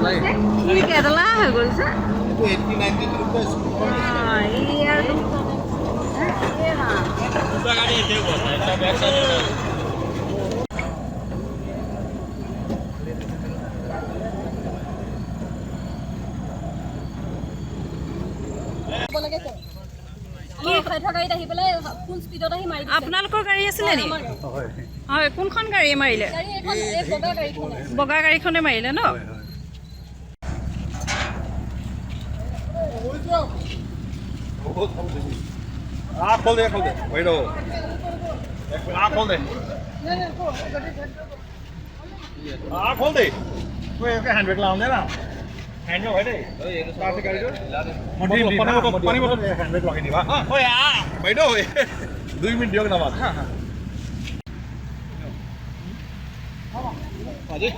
কি কেৰেলা হৈ গ'ল যে আপোনালোকৰ গাড়ী আছিলে নি হয় কোনখন গাড়ী মাৰিলে বগা গাড়ীখনে মাৰিলে ন खोल दे बैठो खोल दे खोल दे कोई हैंड ब्रेक लाऊं दे ना हैंड हो दे स्टार्ट गाड़ी को पानी बोतल हैंड ब्रेक लगा दिबा ओए आ बैठो 2 मिनट दियो ना बात हां हां आजे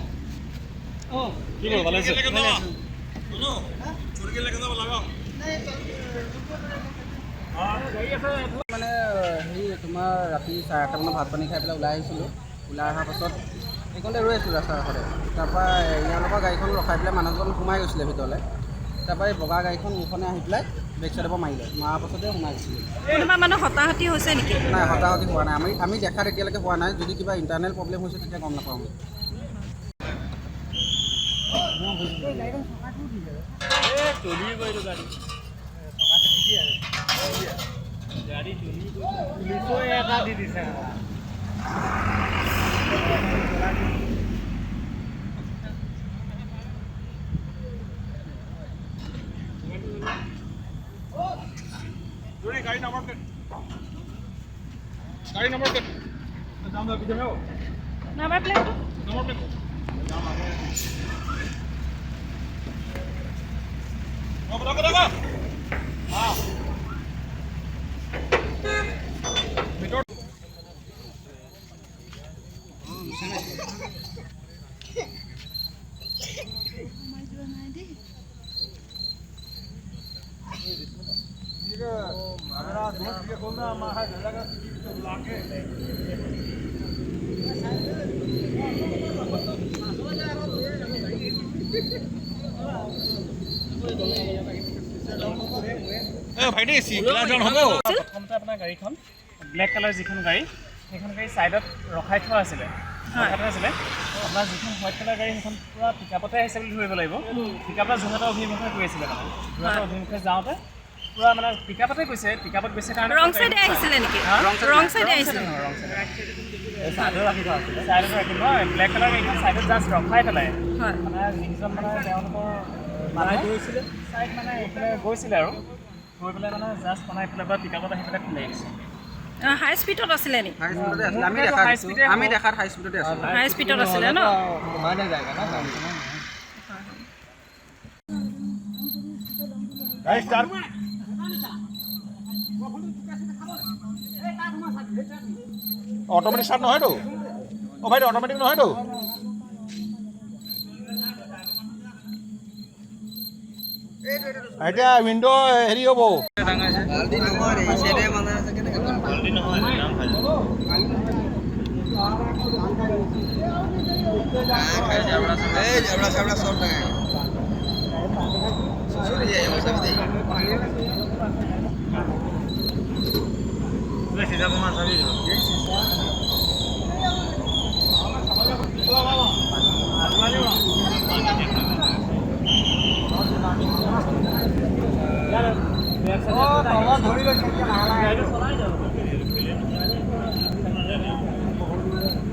ओ की बोल वाले से सुनो छोड़ के लेके जाओ लगाओ মানে হেৰি তোমাৰ ৰাতি 8:30 মানত ভাত পানী খাই পেলাই ওলাই আহিছিলোঁ ওলাই অহাৰ পাছত এইকণতে ৰৈ আছিলোঁ ৰাস্তাৰ কাষতে তাৰপৰা ইয়ালোকৰ গাড়ীখন ৰখাই পেলাই মানুহজন সোমাই গৈছিলে ভিতৰলৈ তাৰপৰা এই বগা গাড়ীখন এইখনে আহি পেলাই বেক চাইডৰ পৰা মাৰিলে মৰাৰ পাছতে সোমাই গৈছিলে কোনোবা মানুহ হতাহতি হৈছে নেকি নাই হতাহতি হোৱা নাই আমি দেখাত এতিয়ালৈকে হোৱা নাই যদি কিবা ইণ্টাৰনেল প্ৰব্লেম হৈছে তেতিয়া গম নাপাওঁ गाड़ी चोरी पुलिसो এটা দি দিছে गाड़ी नंबर के जाम दो पीछे में हो नंबर प्लेट रखो हाँ हमारा दोस्त ये बोलना हमारा जगह तो बुला के ভাইটি চিগলাজন হ'ব প্ৰথমতে আপোনাৰ গাড়ীখন ব্লেক কালাৰ যিখন গাড়ী সেইখন গাড়ী ছাইডত ৰখাই থোৱা আছিলে আপোনাৰ যিখন হোৱাইট কালাৰ গাড়ী সেইখন পূৰা পিকআপতে আহিছে বুলি ধৰিব লাগিব পিকআপৰ যোৰহাটৰ অভিমুখে গৈ আছিলে মানে যোৰহাটৰ অভিমুখে যাওঁতে পূৰা মানে পিকআপতে গৈছে পিকআপত গৈছে কাৰণে ৰং চাইডে আহিছিলে নেকি ৰং চাইডে আহিছিলে ছাইডত ৰাখি থোৱা আছিলে ছাইডত ৰাখি মই ব্লেক কালাৰ গাড়ীখন ছাইডত জাষ্ট ৰখাই পেলাই মানে যিজন মানে তেওঁলোকৰ মানুহ গৈছিলে ছাইড মানে এইফালে গৈছিলে আৰু গৈ পেলাই মানে জাষ্ট বনাই পেলাই বা পিকআপত আহি পেলাই খুলি আহিছে হাই স্পীডত আছিলে নি আমি দেখাত হাই স্পীডতে আছিলোঁ হাই স্পীডত আছিলে ন মানে জায়গা না गाड़ी स्टार्ट ऑटोमेटिक स्टार्ट নহয় তো ও ভাই অটোমেটিক নহয় তো এতিয়া উইন্ডো হেৰি হ'ব জলদি নহয় এই সাইডে মানে আছে কেনেকৈ জলদি নহয় নাম খাই जबड़ा सब है सॉरी ये सब दे ले सीधा घुमा सभी यार